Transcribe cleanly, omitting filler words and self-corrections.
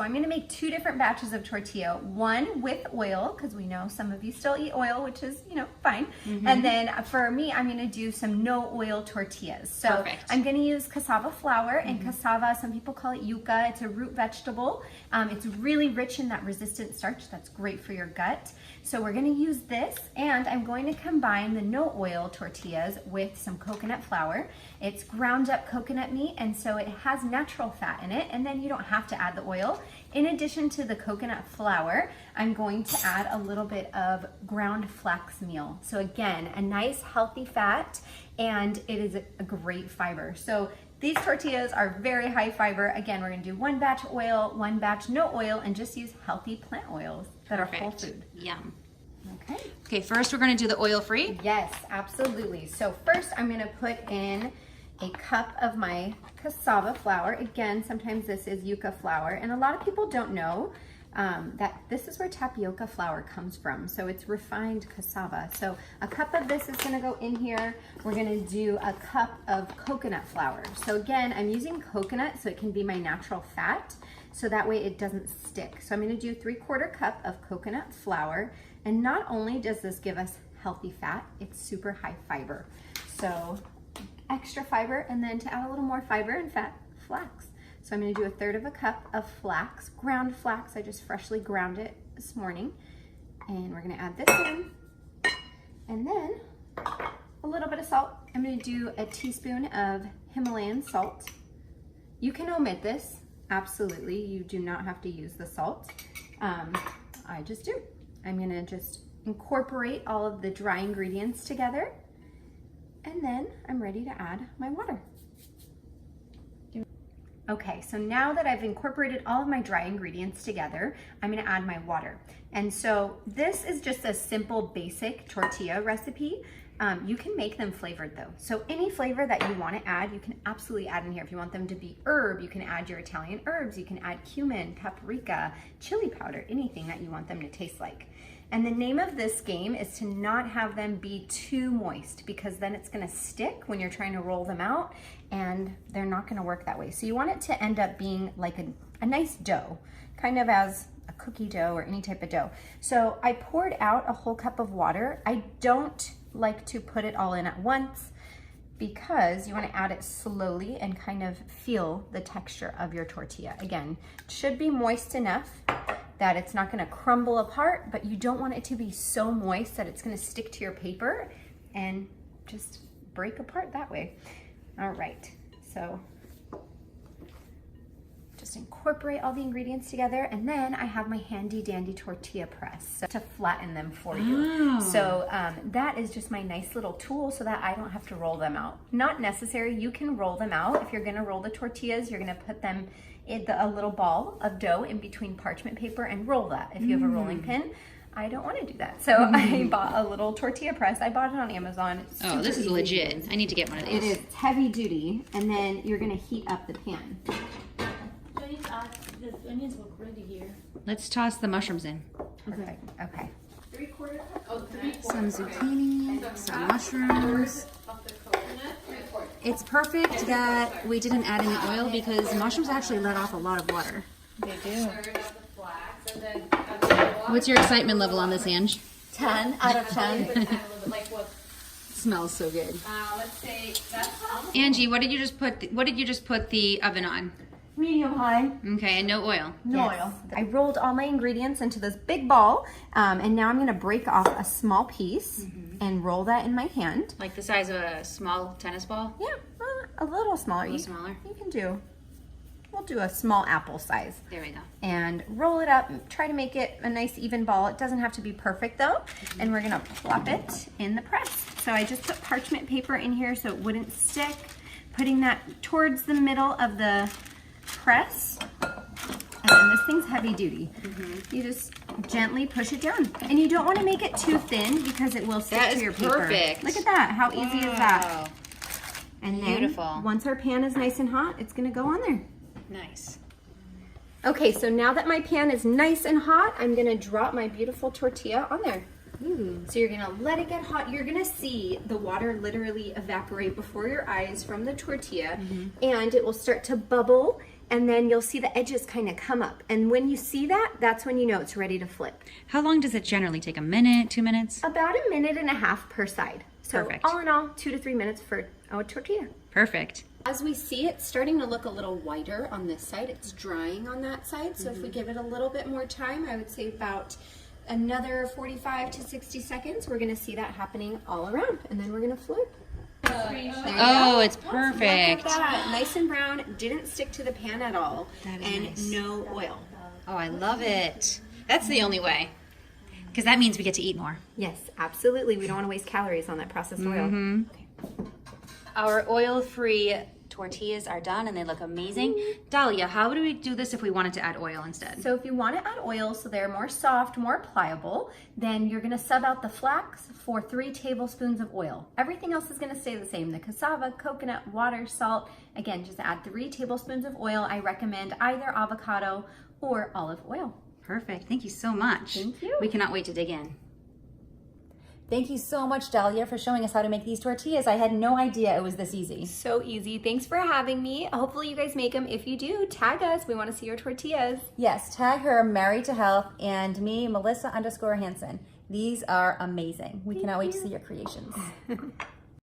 I'm gonna make 2 different batches of tortilla, one with oil, because we know some of you still eat oil, which is, you know, fine. And then for me, I'm gonna do some no oil tortillas. So Perfect. I'm gonna use cassava flour, and cassava, some people call it yuca. It's a root vegetable. It's really rich in that resistant starch. That's great for your gut. So we're gonna use this, and I'm going to combine the no oil tortillas with some coconut flour. It's ground up coconut meat, and so it has natural fat in it, and then you don't have to add the oil. In addition to the coconut flour, I'm going to add a little bit of ground flax meal. So again, a nice healthy fat, and it is a great fiber. So these tortillas are very high fiber. Again, we're gonna do 1 batch oil, 1 batch no oil, and just use healthy plant oils that are whole food. Yum. Okay. Okay, first we're gonna do the oil-free. Yes, absolutely. So first I'm gonna put in a cup of my cassava flour. Again, sometimes this is yuca flour, and a lot of people don't know that this is where tapioca flour comes from. So it's refined cassava. So a cup of this is gonna go in here. We're gonna do a cup of coconut flour. So again, I'm using coconut so it can be my natural fat, so that way it doesn't stick. So I'm gonna do 3/4 cup of coconut flour. And not only does this give us healthy fat, it's super high fiber. So extra fiber, and then to add a little more fiber and fat, flax. So I'm gonna do 1/3 cup of flax, ground flax. I just freshly ground it this morning. And we're gonna add this in. And then a little bit of salt. I'm gonna do a teaspoon of Himalayan salt. You can omit this, absolutely. You do not have to use the salt. I just do. I'm gonna just incorporate all of the dry ingredients together, and then I'm ready to add my water. Okay, so now that I've incorporated all of my dry ingredients together, I'm gonna add my water. And so this is just a simple basic tortilla recipe. You can make them flavored though. So any flavor that you wanna add, you can absolutely add in here. If you want them to be herb, you can add your Italian herbs. You can add cumin, paprika, chili powder, anything that you want them to taste like. And the name of this game is to not have them be too moist, because then it's gonna stick when you're trying to roll them out, and they're not gonna work that way. So you want it to end up being like a nice dough, kind of as a cookie dough or any type of dough. So I poured out a whole cup of water. I don't like to put it all in at once, because you want to add it slowly and kind of feel the texture of your tortilla. Again, it should be moist enough that it's not going to crumble apart, but you don't want it to be so moist that it's going to stick to your paper and just break apart that way. All right, so just incorporate all the ingredients together, and then I have my handy dandy tortilla press to flatten them for you. So that is just my nice little tool so that I don't have to roll them out. Not necessary, you can roll them out. If you're gonna roll the tortillas, you're gonna put them in a little ball of dough in between parchment paper and roll that. If you have a rolling pin, I don't want to do that. So I bought a little tortilla press. I bought it on Amazon. It's Oh, this is legit. I need to get one of these. It is. It's heavy duty, and then you're gonna heat up the pan. The onions look ready here. Let's toss the mushrooms in. Perfect. Okay. 3/4 cup. Oh, 3/4. Some zucchini, some mushrooms. Of the coconut. It's perfect that we didn't add any oil, because mushrooms actually let off a lot of water. They do. 1/3 of the flax, and then add the water. What's your excitement level on this, Ange? 10 out of 10. But kind of a little bit like what? Smells so good. Let's say that's almost. Angie, what did you just put the oven on? Medium high. Okay, and no oil. No oil. I rolled all my ingredients into this big ball, and now I'm gonna break off a small piece and roll that in my hand. Like the size of a small tennis ball? Yeah, a little smaller. A little smaller? You can do. We'll do a small apple size. There we go. And roll it up. Try to make it a nice even ball. It doesn't have to be perfect though. And we're gonna plop it in the press. So I just put parchment paper in here so it wouldn't stick. Putting that towards the middle of the press, and then this thing's heavy duty. You just gently push it down, and you don't want to make it too thin because it will stick to your paper. Perfect. Look at that, how easy is that? And then Beautiful. once our pan is nice and hot, it's going to go on there. Nice. Okay, so now that my pan is nice and hot, I'm going to drop my beautiful tortilla on there. So you're gonna let it get hot. You're gonna see the water literally evaporate before your eyes from the tortilla, and it will start to bubble, and then you'll see the edges kind of come up. And when you see that, that's when you know it's ready to flip. How long does it generally take? A minute, 2 minutes? About 1.5 minutes per side. So Perfect. all in all, 2 to 3 minutes for a tortilla. Perfect. As we see, it's starting to look a little whiter on this side. It's drying on that side. So if we give it a little bit more time, I would say about another 45 to 60 seconds, we're gonna see that happening all around. And then we're gonna flip. There you Oh, go. it's Look perfect. at that. Nice and brown, didn't stick to the pan at all. That is and nice. no oil. Oh, I love it. That's the only way. Because that means we get to eat more. Yes, absolutely. We don't want to waste calories on that processed oil. Okay. Our oil-free tortillas are done and they look amazing. Dahlia, how do we do this if we wanted to add oil instead? So if you want to add oil so they're more soft, more pliable, then you're going to sub out the flax for 3 tablespoons of oil. Everything else is going to stay the same. The cassava, coconut, water, salt. Again, just add 3 tablespoons of oil. I recommend either avocado or olive oil. Perfect. Thank you so much. Thank you. We cannot wait to dig in. Thank you so much, Dahlia, for showing us how to make these tortillas. I had no idea it was this easy. So easy. Thanks for having me. Hopefully you guys make them. If you do, tag us. We want to see your tortillas. Yes, tag her, Married to Health, and me, Melissa_Hansen. These are amazing. We cannot wait to see your creations.